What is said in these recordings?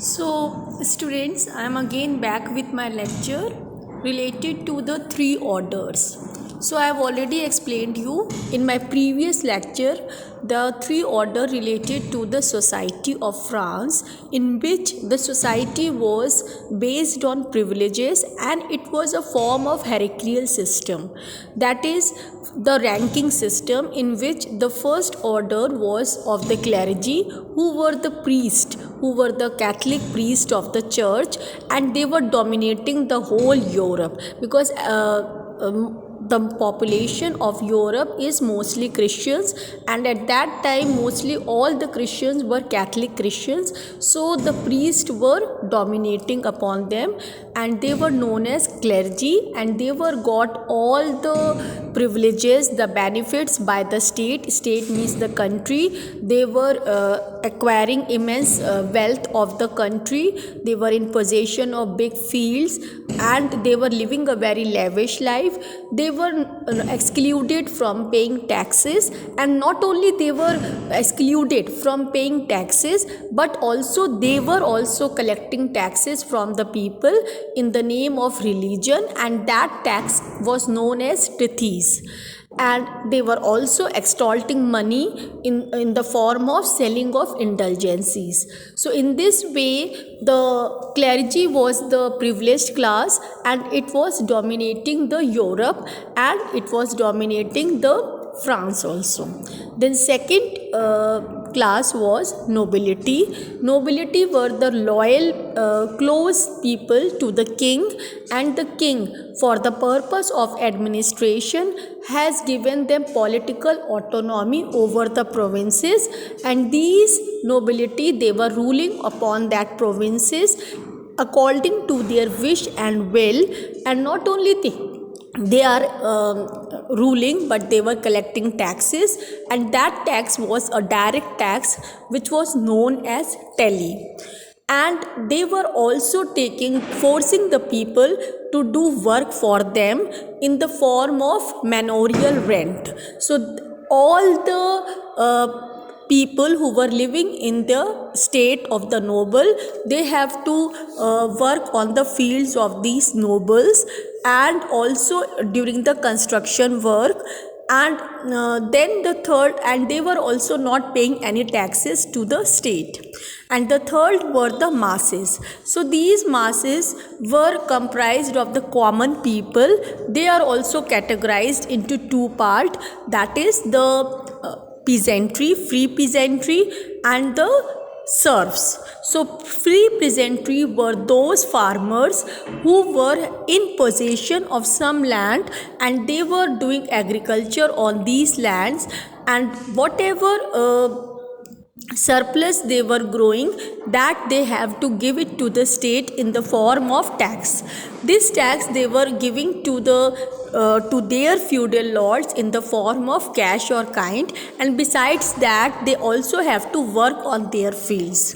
So, students, I am again back with my lecture related to the three orders. So, I have already explained you in my previous lecture the three order related to the society of France, in which the society was based on privileges and it was a form of hierarchical system, that is the ranking system, in which the first order was of the clergy, who were the priests, who were the Catholic priest of the church, and they were dominating the whole Europe because the population of Europe is mostly Christians, and at that time mostly all the Christians were Catholic Christians. So the priests were dominating upon them, and they were known as clergy, and they were got all the privileges, the benefits by the state. State means the country. They were acquiring immense wealth of the country. They were in possession of big fields, and they were living a very lavish life. They were excluded from paying taxes, and not only they were excluded from paying taxes, but also they were also collecting taxes from the people in the name of religion, and that tax was known as tithes. And they were also extorting money in the form of selling of indulgences. So in this way, the clergy was the privileged class, and it was dominating the Europe, and it was dominating the France also. Then second class was nobility. Nobility were the loyal, close people to the king, and the king, for the purpose of administration, has given them political autonomy over the provinces, and these nobility, they were ruling upon that provinces according to their wish and will. And not only they are ruling, but they were collecting taxes, and that tax was a direct tax which was known as tally. And they were also forcing the people to do work for them in the form of manorial rent. So all the people who were living in the state of the noble, they have to work on the fields of these nobles, and also during the construction work. And then the third, and they were also not paying any taxes to the state. And the third were the masses. So these masses were comprised of the common people. They are also categorized into two parts, that is the peasantry, free peasantry, and the serfs. So free peasantry were those farmers who were in possession of some land, and they were doing agriculture on these lands, and whatever surplus they were growing, that they have to give it to the state in the form of tax. This tax they were giving to their feudal lords in the form of cash or kind, and besides that they also have to work on their fields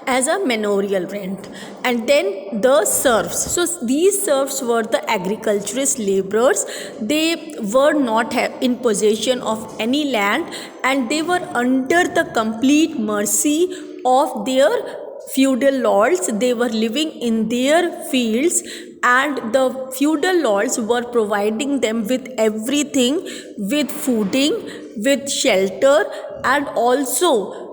as a manorial rent. And then the serfs. So these serfs were the agriculturist laborers. They were not in possession of any land, and they were under the complete mercy of their feudal lords. They were living in their fields, and the feudal lords were providing them with everything, with fooding, with shelter, and also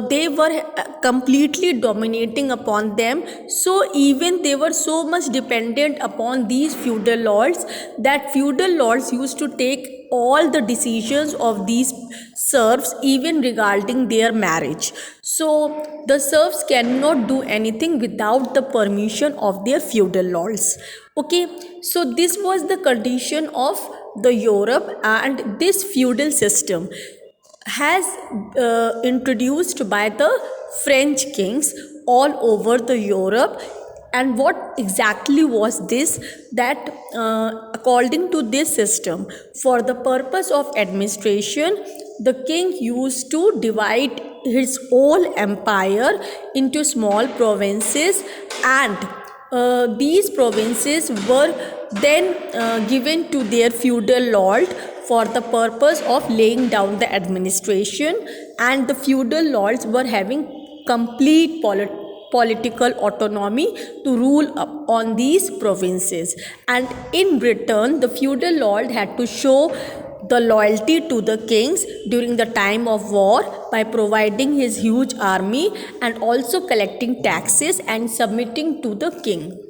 they were completely dominating upon them. So even they were so much dependent upon these feudal lords, that feudal lords used to take all the decisions of these serfs, even regarding their marriage. So the serfs cannot do anything without the permission of their feudal lords. Okay, so this was the condition of the Europe, and this feudal system has introduced by the French kings all over the Europe. And what exactly was this? That according to this system, for the purpose of administration, the king used to divide his whole empire into small provinces, and these provinces were then given to their feudal lord for the purpose of laying down the administration, and the feudal lords were having complete political autonomy to rule on these provinces, and in return the feudal lord had to show the loyalty to the kings during the time of war by providing his huge army and also collecting taxes and submitting to the king.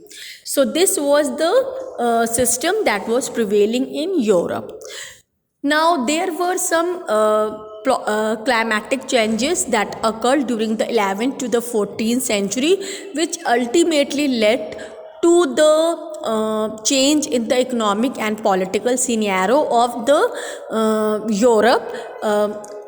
So this was the system that was prevailing in Europe. Now there were some climatic changes that occurred during the 11th to the 14th century, which ultimately led to the change in the economic and political scenario of the Europe.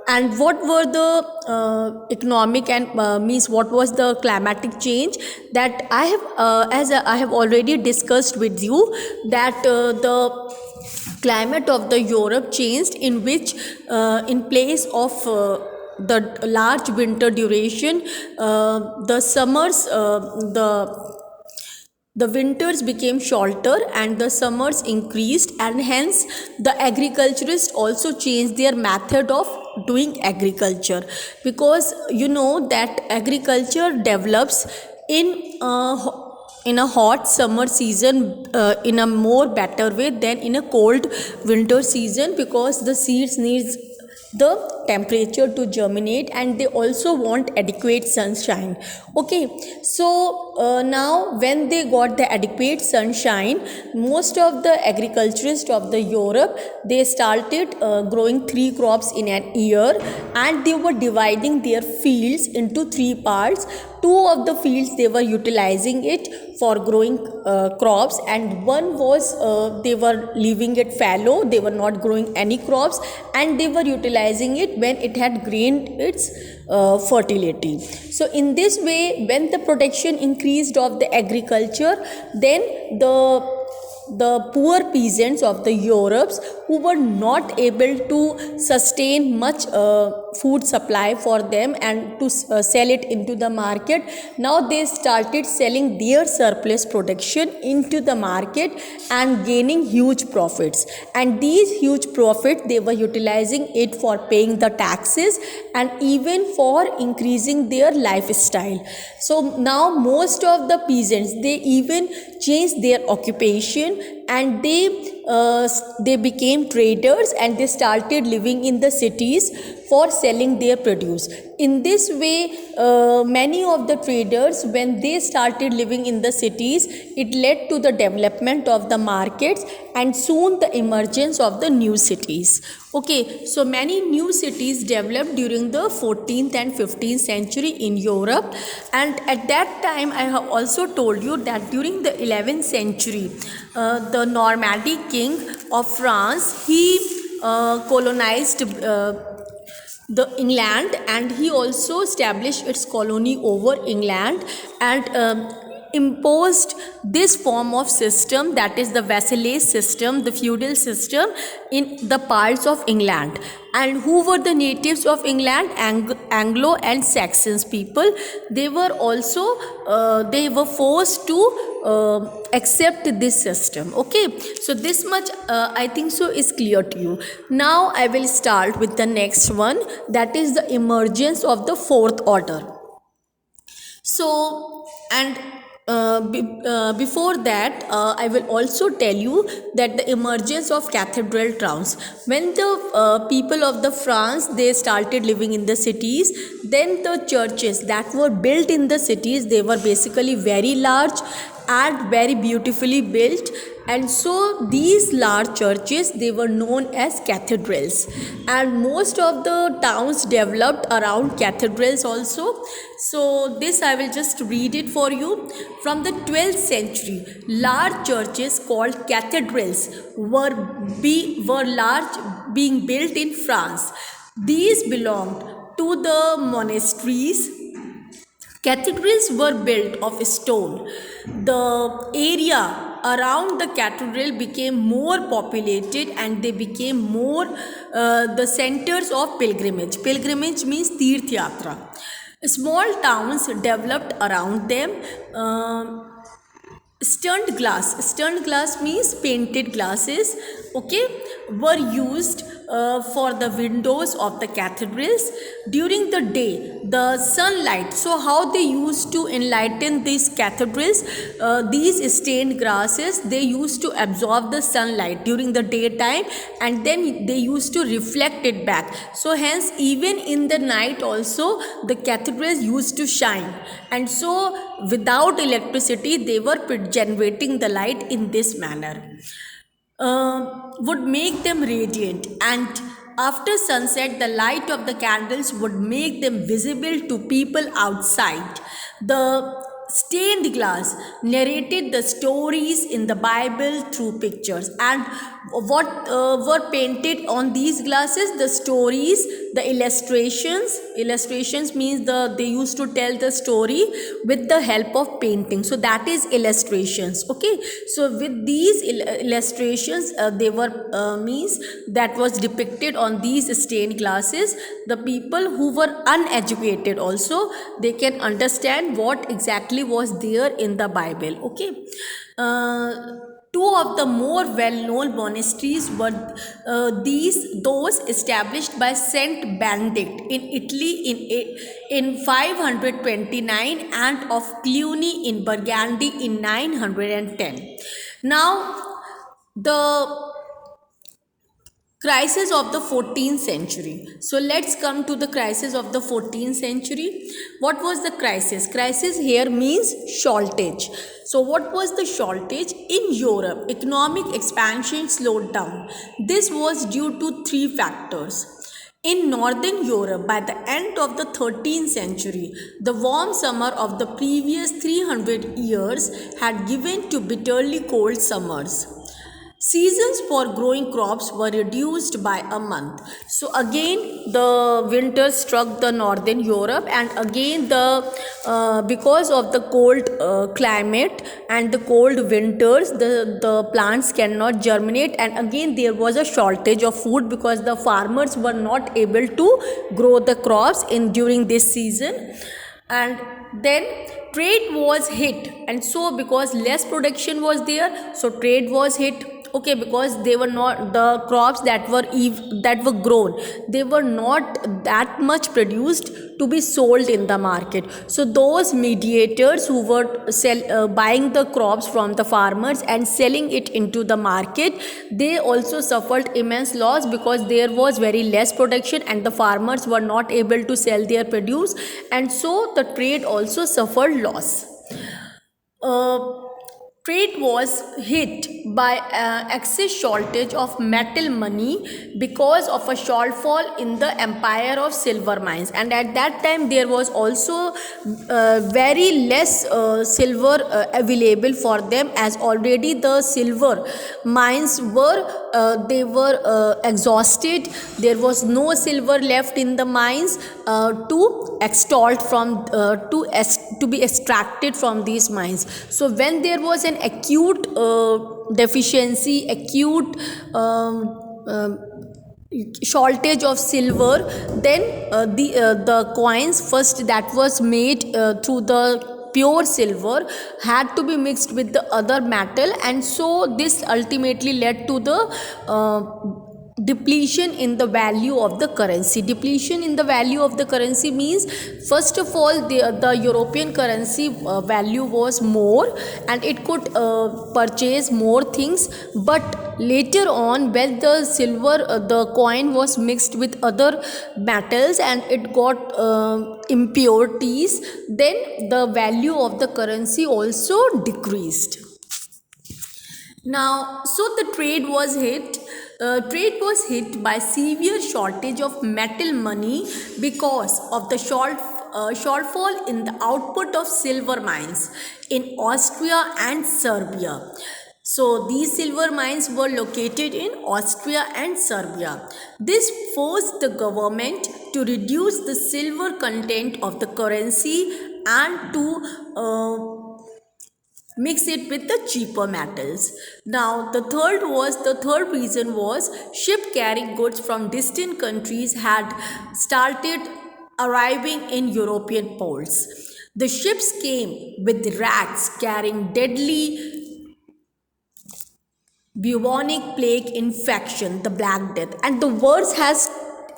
And what were the economic and means what was the climatic change that I have as I have already discussed with you, that the climate of the Europe changed, in which in place of the large winter duration, the summers the winters became shorter and the summers increased, and hence the agriculturists also changed their method of doing agriculture, because you know that agriculture develops in a hot summer season in a more better way than in a cold winter season, because the seeds needs the temperature to germinate and they also want adequate sunshine. Okay, so now when they got the adequate sunshine, most of the agriculturists of the Europe, they started growing 3 crops in an year, and they were dividing their fields into 3 parts. 2 of the fields they were utilizing it for growing crops, and one was they were leaving it fallow, they were not growing any crops, and they were utilizing it when it had gained its fertility. So in this way, when the production increased of the agriculture, then the poor peasants of the Europes, who were not able to sustain much food supply for them and to sell it into the market, now they started selling their surplus production into the market and gaining huge profits, and these huge profits they were utilizing it for paying the taxes and even for increasing their lifestyle. So now most of the peasants, they even changed their occupation and they became traders, and they started living in the cities for selling their produce. In this way, many of the traders, when they started living in the cities, it led to the development of the markets and soon the emergence of the new cities. Okay, so many new cities developed during the 14th and 15th century in Europe, and at that time I have also told you that during the 11th century, the Normandy king of France, he colonized the England, and he also established its colony over England and imposed this form of system, that is the vassalage system, the feudal system, in the parts of England. And who were the natives of England? Anglo and Saxons people. They were also they were forced to accept this system. Okay, so this much I think so is clear to you. Now I will start with the next one, that is the emergence of the fourth order. So, and before that, I will also tell you that the emergence of cathedral towns. When the people of the France, they started living in the cities, then the churches that were built in the cities, they were basically very large and very beautifully built, and so these large churches, they were known as cathedrals, and most of the towns developed around cathedrals also. So this I will just read it for you. From the 12th century, large churches called cathedrals were large being built in France. These belonged to the monasteries. Cathedrals were built of stone. The area around the cathedral became more populated and they became more the centers of pilgrimage. Pilgrimage means Tirth Yatra. Small towns developed around them. Stunned glass means painted glasses, okay, were used for the windows of the cathedrals. During the day, the sunlight, so how they used to enlighten these cathedrals, these stained glasses, they used to absorb the sunlight during the daytime, and then they used to reflect it back. So hence even in the night also the cathedrals used to shine, and so without electricity they were generating the light in this manner, would make them radiant, and after sunset the light of the candles would make them visible to people outside. The stained glass narrated the stories in the Bible through pictures, and what were painted on these glasses, the stories, the illustrations means they used to tell the story with the help of painting, so that is illustrations. Okay, so with these illustrations, they were means that was depicted on these stained glasses. The people who were uneducated also, they can understand what exactly was there in the Bible. Okay, two of the more well-known monasteries were those established by Saint Benedict in Italy in 529, and of Cluny in Burgundy in 910. Now, the crisis of the 14th century. So let's come to the crisis of the 14th century. What was the crisis? Crisis here means shortage. So what was the shortage? In Europe, economic expansion slowed down. This was due to three factors. In northern Europe, by the end of the 13th century, the warm summer of the previous 300 years had given to bitterly cold summers. Seasons for growing crops were reduced by a month. So again the winter struck the northern Europe, and again because of the cold climate and the cold winters, the plants cannot germinate, and again there was a shortage of food because the farmers were not able to grow the crops in during this season. And then trade was hit, and so because less production was there, so trade was hit. Okay, because they were not the crops that were grown, they were not that much produced to be sold in the market. So those mediators who were buying the crops from the farmers and selling it into the market, they also suffered immense loss because there was very less production and the farmers were not able to sell their produce, and so the trade also suffered loss. Trade was hit by excess shortage of metal money because of a shortfall in the empire of silver mines, and at that time there was also very less silver available for them, as already the silver mines were exhausted. There was no silver left in the mines to extort from to be extracted from these mines. So when there was an acute deficiency, acute shortage of silver, then the coins first that was made through the pure silver had to be mixed with the other metal, and so this ultimately led to the depletion in the value of the currency. Depletion in the value of the currency means, first of all, the European currency value was more and it could purchase more things, but later on when the silver the coin was mixed with other metals and it got impurities, then the value of the currency also decreased. Now, so the trade was hit. Trade was hit by severe shortage of metal money because of the shortfall in the output of silver mines in Austria and Serbia. So these silver mines were located in Austria and Serbia. This forced the government to reduce the silver content of the currency and to mix it with the cheaper metals. Now the third reason was ship carrying goods from distant countries had started arriving in European ports. The ships came with racks carrying bubonic plague infection, the Black Death, and the worst has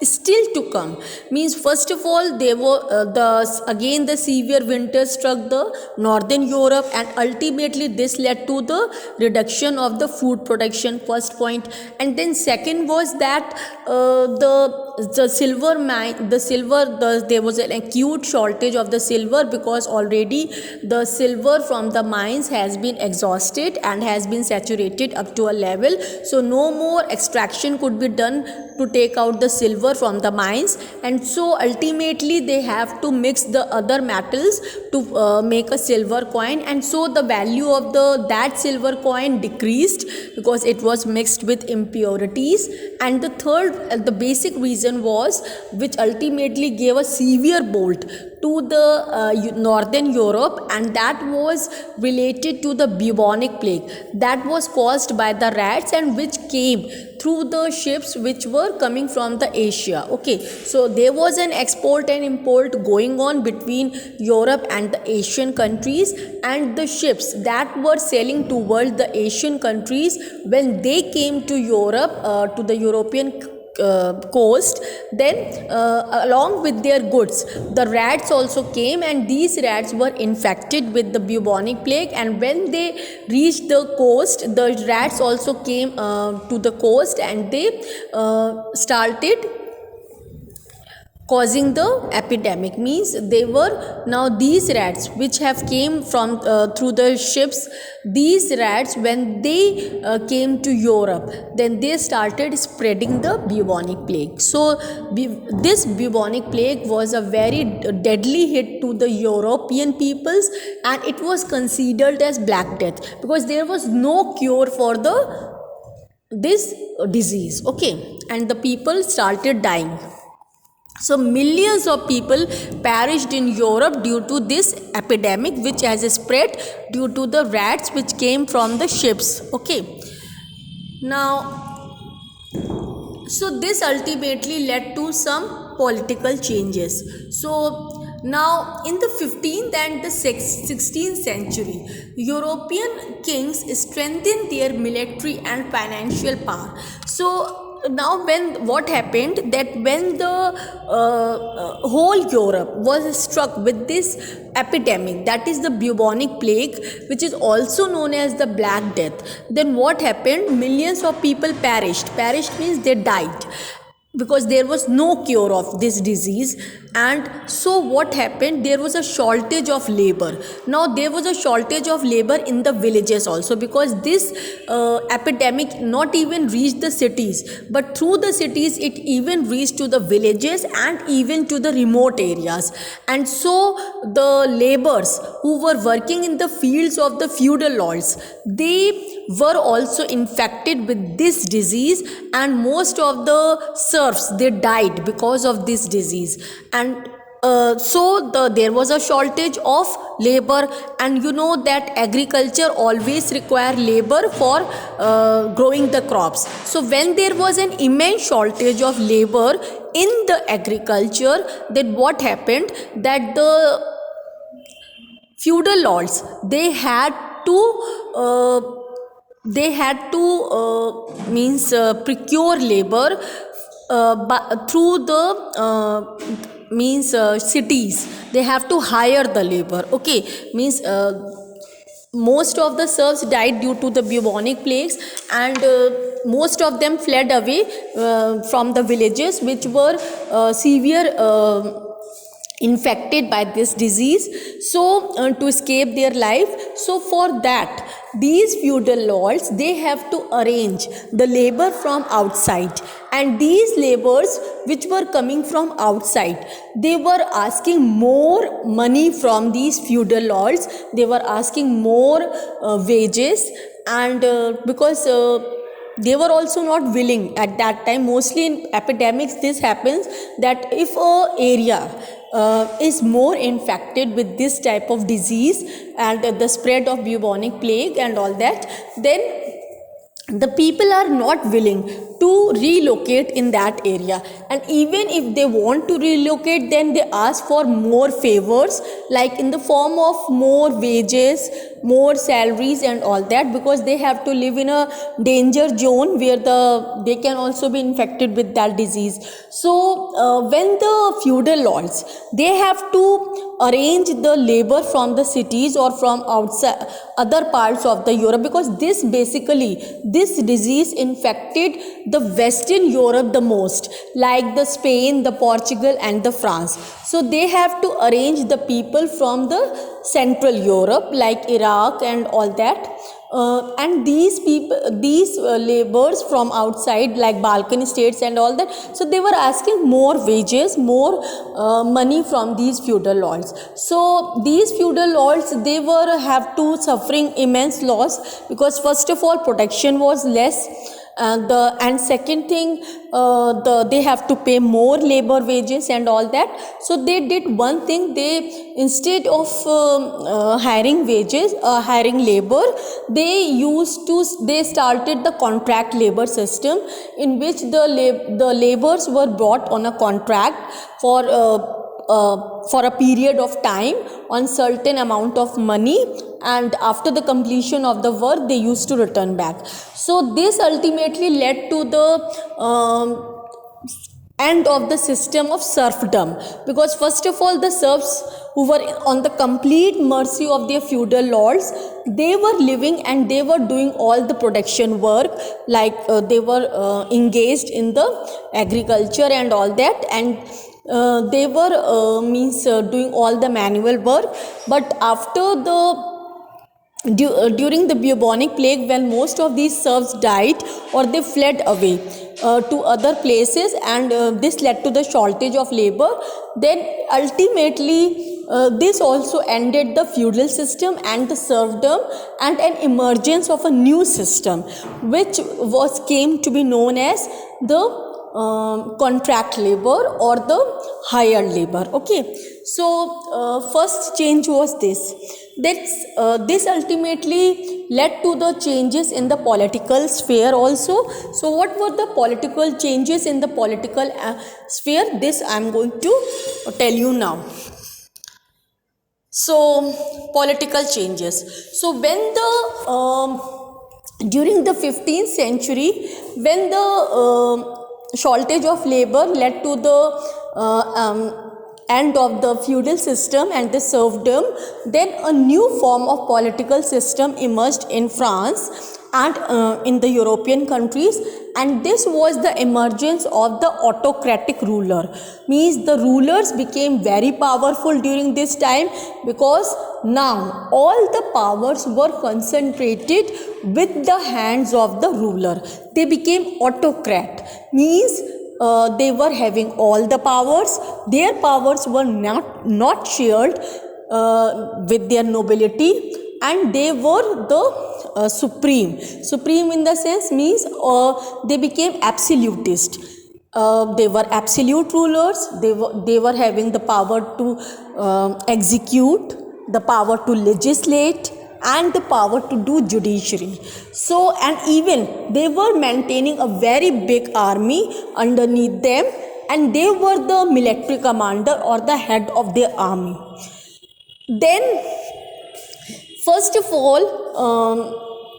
still to come. Means first of all, they were the severe winter struck the northern Europe, and ultimately this led to the reduction of the food production, first point. And then second was that the silver mine, there was an acute shortage of the silver, because already the silver from the mines has been exhausted and has been saturated up to a level, so no more extraction could be done to take out the silver from the mines, and so ultimately they have to mix the other metals to make a silver coin, and so the value of that silver coin decreased because it was mixed with impurities. And the third, the basic reason was, which ultimately gave a severe bolt to the northern Europe, and that was related to the bubonic plague that was caused by the rats, and which came through the ships which were coming from the Asia. Okay, so there was an export and import going on between Europe and the Asian countries, and the ships that were sailing towards the Asian countries, when they came to Europe, to the European coast, then along with their goods, the rats also came, and these rats were infected with the bubonic plague, and when they reached the coast, the rats also came to the coast, and they started causing the epidemic. Means they were, now these rats which have came from through the ships, these rats, when they came to Europe, then they started spreading the bubonic plague. So this bubonic plague was a very deadly hit to the European peoples, and it was considered as Black Death because there was no cure for this disease. Okay, and the people started dying. So millions of people perished in Europe due to this epidemic, which has spread due to the rats which came from the ships. Okay, now, so this ultimately led to some political changes. So now in the 15th and the 16th century, European kings strengthened their military and financial power. So now what happened, that when the whole Europe was struck with this epidemic, that is the bubonic plague, which is also known as the Black Death, then what happened, millions of people perished means they died, because there was no cure of this disease. And so what happened, there was a shortage of labor. Now there was a shortage of labor in the villages also, because this epidemic not even reached the cities, but through the cities it even reached to the villages and even to the remote areas. And so the laborers who were working in the fields of the feudal lords, they were also infected with this disease, and most of the serfs, they died because of this disease. And so there was a shortage of labor, and you know that agriculture always require labor for growing the crops. So when there was an immense shortage of labor in the agriculture, then what happened, that the feudal lords, they had to procure labor through the cities. They have to hire the labor. Okay, means most of the serfs died due to the bubonic plagues, and most of them fled away from the villages which were severe infected by this disease, so to escape their life. So for that, these feudal lords, they have to arrange the labor from outside, and these laborers which were coming from outside, they were asking more money from these feudal lords. They were asking more wages, and because they were also not willing at that time. Mostly in epidemics this happens, that if a area is more infected with this type of disease and the spread of bubonic plague and all that, then the people are not willing to relocate in that area. And even if they want to relocate, then they ask for more favors, like in the form of more wages, more salaries and all that, because they have to live in a danger zone where they can also be infected with that disease. So when the feudal lords, they have to arrange the labor from the cities or from outside other parts of the Europe, because this disease infected the Western Europe the most, like the Spain, the Portugal and the France. So they have to arrange the people from the Central Europe like Iraq and all that. And these laborers from outside like Balkan states and all that, so they were asking more wages, more money from these feudal lords. So these feudal lords, they were have to suffering immense loss, because first of all protection was less, and second thing, they have to pay more labor wages and all that. So they did one thing, they, instead of hiring labor, they started the contract labor system, in which the laborers were brought on a contract for a period of time on certain amount of money, and after the completion of the work they used to return back. So this ultimately led to the end of the system of serfdom, because first of all the serfs who were on the complete mercy of their feudal lords, they were living and they were doing all the production work, like they were engaged in the agriculture and all that, and they were doing all the manual work. But after during the bubonic plague, when most of these serfs died or they fled away to other places, and this led to the shortage of labor, then ultimately this also ended the feudal system and the serfdom, and an emergence of a new system which came to be known as the contract labor or the hired labor. Okay, so first change was this. This ultimately led to the changes in the political sphere also. So what were the political changes in the political sphere? This I am going to tell you now. So political changes. So when during the 15th century, when the shortage of labor led to the end of the feudal system and the serfdom, then a new form of political system emerged in France and in the European countries, and this was the emergence of the autocratic ruler. Means the rulers became very powerful during this time, because now all the powers were concentrated with the hands of the ruler. They became autocrat, means they were having all the powers. Their powers were not shared with their nobility, and they were the supreme in the sense, means they became absolutist. They were absolute rulers. They were having the power to execute, the power to legislate, and the power to do judiciary. So, and even they were maintaining a very big army underneath them, and they were the military commander or the head of their army. Then first of all,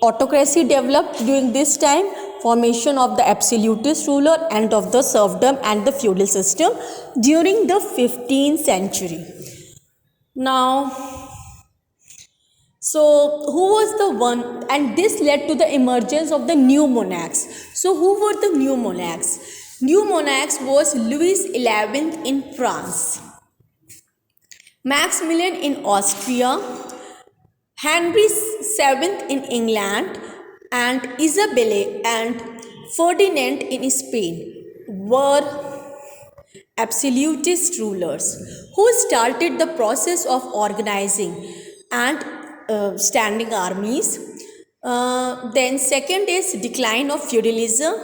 autocracy developed during this time, formation of the absolutist ruler, and of the serfdom and the feudal system during the 15th century. Now, so who was the one, and this led to the emergence of the new monarchs. So who were the new monarchs? New monarchs was Louis XI in France, Maximilian in Austria, Henry VII in England, and Isabella and Ferdinand in Spain were absolutist rulers who started the process of organizing and standing armies. Then second is decline of feudalism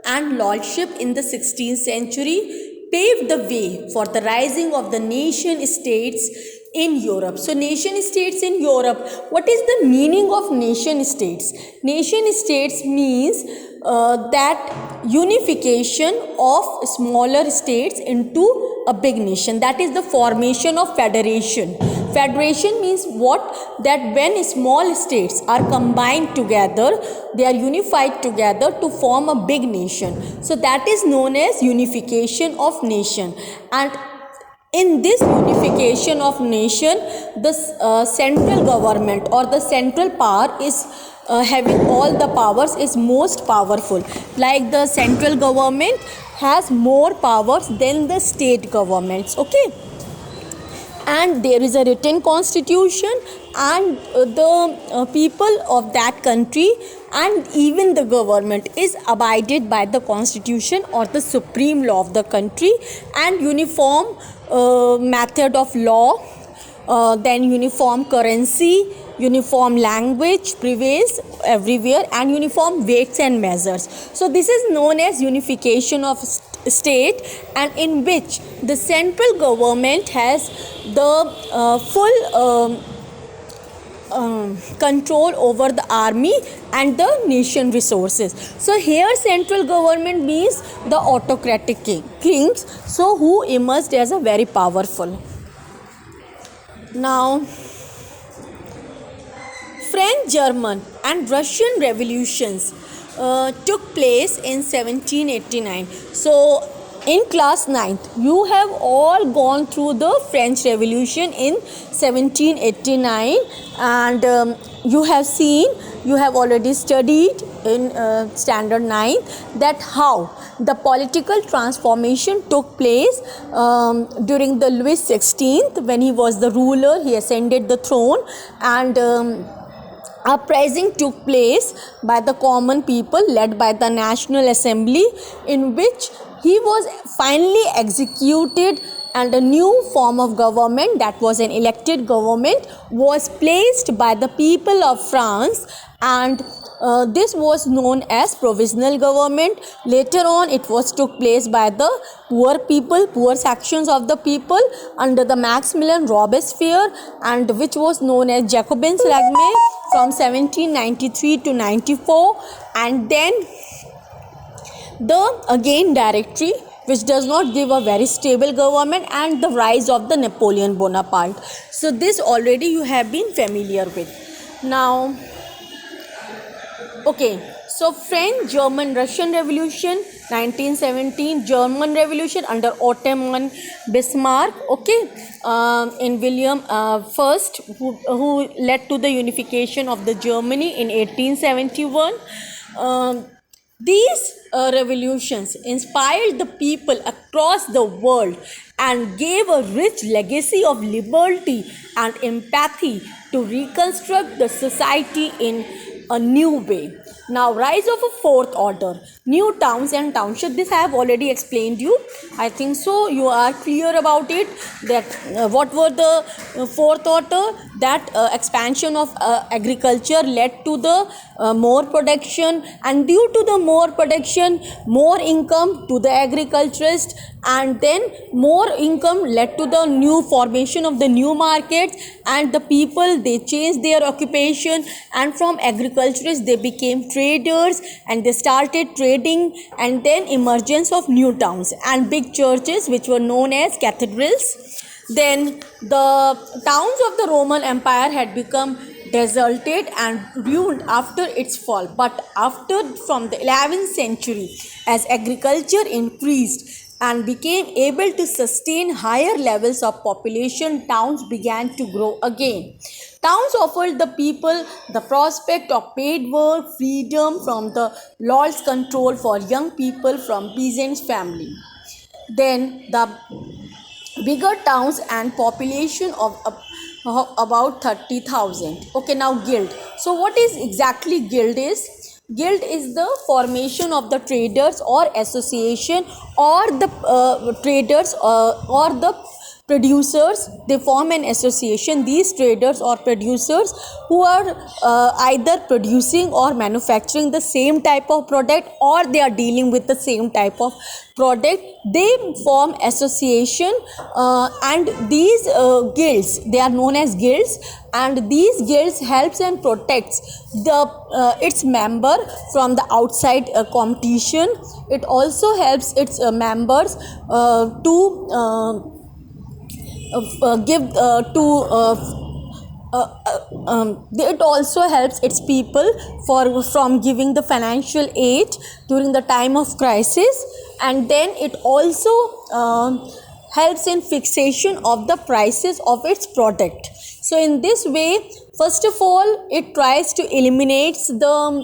and lordship in the 16th century paved the way for the rising of the nation states in Europe. So nation states in Europe, what is the meaning of nation states? Nation states means that unification of smaller states into a big nation, that is the formation of federation. Federation means what? That when small states are combined together, they are unified together to form a big nation. So that is known as unification of nation. And in this unification of nation, the central government or the central power is having all the powers, is most powerful. Like the central government has more powers than the state governments. Okay, and there is a written constitution, and the people of that country and even the government is abided by the constitution or the supreme law of the country, and uniform method of law, then uniform currency, uniform language prevails everywhere, and uniform weights and measures. So this is known as unification of state, and in which the central government has the full control over the army and the nation resources. So here central government means the autocratic kings, so who emerged as a very powerful. Now, French, German and Russian revolutions took place in 1789. So in class 9th, you have all gone through the French Revolution in 1789, and you have seen, you have already studied in standard 9 that how the political transformation took place during the Louis XVI, when he was the ruler, he ascended the throne, and uprising took place by the common people led by the National Assembly, in which he was finally executed, and a new form of government, that was an elected government, was placed by the people of France, and this was known as provisional government. Later on it was took place by the poor people, poor sections of the people under the Maximilian Robespierre, and which was known as Jacobins regime from 1793 to 94, and then the again Directory, which does not give a very stable government, and the rise of the Napoleon Bonaparte. So this already you have been familiar with. Now, okay, so French, German, Russian Revolution, 1917, German Revolution under Ottoman Bismarck, okay, in William first, who led to the unification of the Germany in 1871. These revolutions inspired the people across the world and gave a rich legacy of liberty and empathy to reconstruct the society in a new way. Now, rise of a fourth order, new towns and townships. This I have already explained you. I think so you are clear about it, that what were the fourth order, that expansion of agriculture led to the more production, and due to the more production, more income to the agriculturist, and then more income led to the new formation of the new markets, and the people, they changed their occupation, and from agriculturists they became traders, and they started trading, and then emergence of new towns and big churches which were known as cathedrals. Then the towns of the Roman Empire had become deserted and ruined after its fall, but after from the 11th century, as agriculture increased and became able to sustain higher levels of population, towns began to grow again. Towns offered the people the prospect of paid work, freedom from the lord's control for young people from peasants' family. Then the bigger towns and population of about 30,000. Okay, now guild. So what is exactly guild is? Guild is the formation of the traders or association, or the traders or the producers. They form an association, these traders or producers, who are either producing or manufacturing the same type of product, or they are dealing with the same type of product. They form association, and these guilds, they are known as guilds, and these guilds helps and protects the its member from the outside competition. It also helps its members to give to it also helps its people from giving the financial aid during the time of crisis, and then it also helps in fixation of the prices of its product. So in this way, first of all, it tries to eliminate the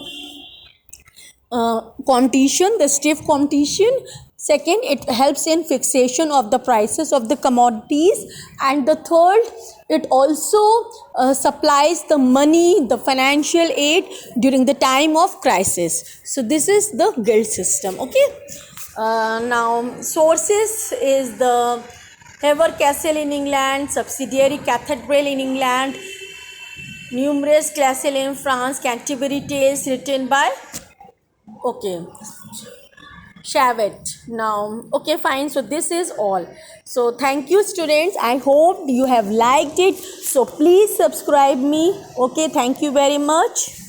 competition, the stiff competition. Second, it helps in fixation of the prices of the commodities. And the third, it also supplies the money, the financial aid during the time of crisis. So this is the guild system. Okay. Now sources is the Hever Castle in England, subsidiary Cathedral in England, numerous Castle in France, Canterbury Tales written by Shavit. Now, okay, fine. So this is all. So thank you, students. I hope you have liked it. So please subscribe me. Okay, thank you very much.